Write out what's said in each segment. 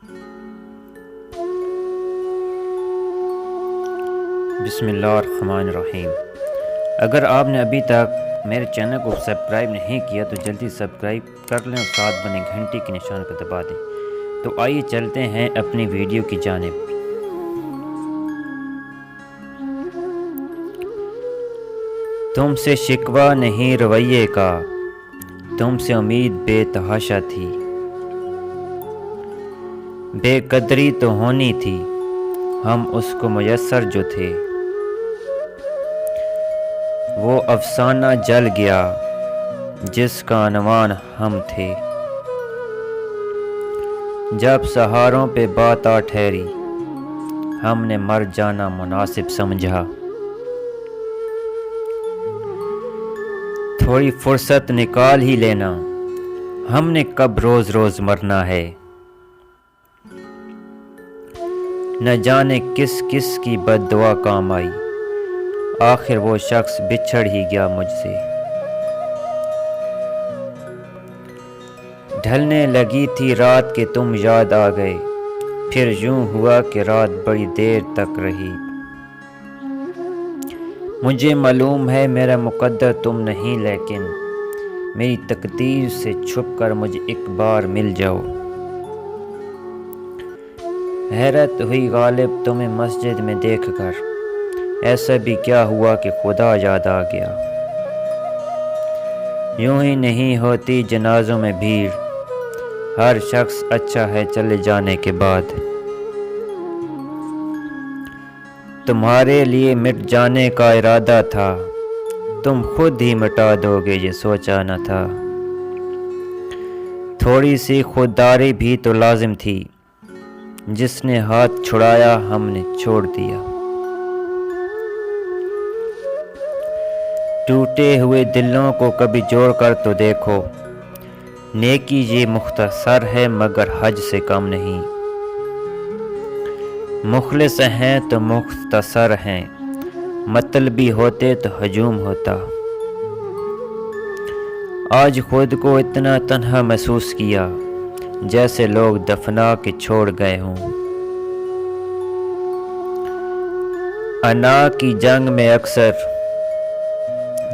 بسم اللہ الرحمن الرحیم۔ اگر آپ نے ابھی تک میرے چینل کو سبسکرائب نہیں کیا تو جلدی سبسکرائب کر لیں اور ساتھ بنے گھنٹی کے نشان کو دبا دیں۔ تو آئیے چلتے ہیں اپنی ویڈیو کی جانب۔ تم سے شکوہ نہیں رویے کا، تم سے امید بے تحاشا تھی، بے قدری تو ہونی تھی، ہم اس کو میسر جو تھے، وہ افسانہ جل گیا جس کا عنوان ہم تھے، جب سہاروں پہ بات آ ٹھہری ہم نے مر جانا مناسب سمجھا، تھوڑی فرصت نکال ہی لینا، ہم نے کب روز روز مرنا ہے، نہ جانے کس کس کی بد دعا کام آئی، آخر وہ شخص بچھڑ ہی گیا مجھ سے، ڈھلنے لگی تھی رات کہ تم یاد آ گئے، پھر یوں ہوا کہ رات بڑی دیر تک رہی، مجھے معلوم ہے میرا مقدر تم نہیں، لیکن میری تقدیر سے چھپ کر مجھے ایک بار مل جاؤ، حیرت ہوئی غالب تمہیں مسجد میں دیکھ کر، ایسا بھی کیا ہوا کہ خدا یاد آ گیا، یوں ہی نہیں ہوتی جنازوں میں بھیڑ، ہر شخص اچھا ہے چلے جانے کے بعد، تمہارے لیے مٹ جانے کا ارادہ تھا، تم خود ہی مٹا دو گے یہ سوچا نہ تھا، تھوڑی سی خودداری بھی تو لازم تھی، جس نے ہاتھ چھڑایا ہم نے چھوڑ دیا، ٹوٹے ہوئے دلوں کو کبھی جوڑ کر تو دیکھو، نیکی یہ مختصر ہے مگر حج سے کم نہیں، مخلص ہیں تو مختصر ہیں، مطلبی ہوتے تو ہجوم ہوتا، آج خود کو اتنا تنہا محسوس کیا جیسے لوگ دفنا کے چھوڑ گئے ہوں، انا کی جنگ میں اکثر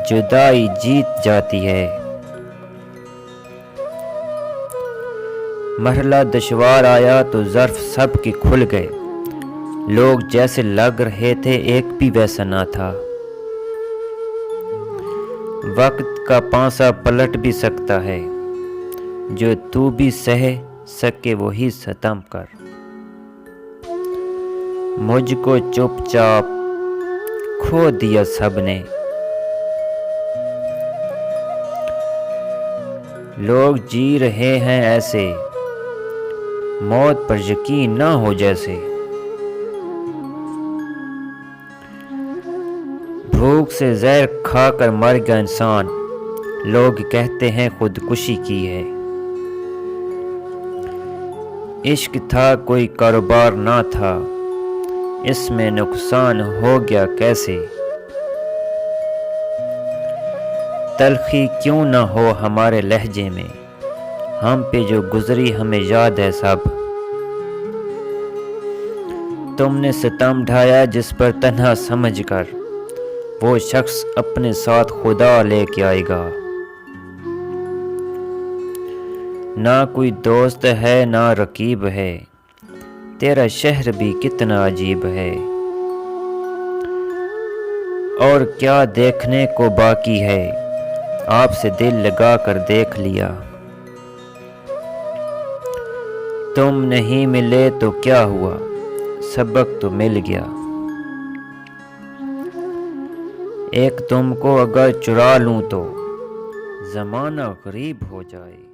جدائی جیت جاتی ہے، مرحلہ دشوار آیا تو ظرف سب کے کھل گئے، لوگ جیسے لگ رہے تھے ایک بھی ویسا نہ تھا، وقت کا پانسا پلٹ بھی سکتا ہے، جو تو بھی سہ سکے وہی ستم کر، مجھ کو چپ چاپ کھو دیا سب نے، لوگ جی رہے ہیں ایسے موت پر یقین نہ ہو جیسے، بھوک سے زہر کھا کر مر گیا انسان، لوگ کہتے ہیں خودکشی کی ہے، عشق تھا کوئی کاروبار نہ تھا، اس میں نقصان ہو گیا کیسے، تلخی کیوں نہ ہو ہمارے لہجے میں، ہم پہ جو گزری ہمیں یاد ہے سب، تم نے ستم ڈھایا جس پر تنہا سمجھ کر، وہ شخص اپنے ساتھ خدا لے کے آئے گا، نہ کوئی دوست ہے نہ رقیب ہے، تیرا شہر بھی کتنا عجیب ہے، اور کیا دیکھنے کو باقی ہے، آپ سے دل لگا کر دیکھ لیا، تم نہیں ملے تو کیا ہوا، سبق تو مل گیا، ایک تم کو اگر چرا لوں تو زمانہ غریب ہو جائے۔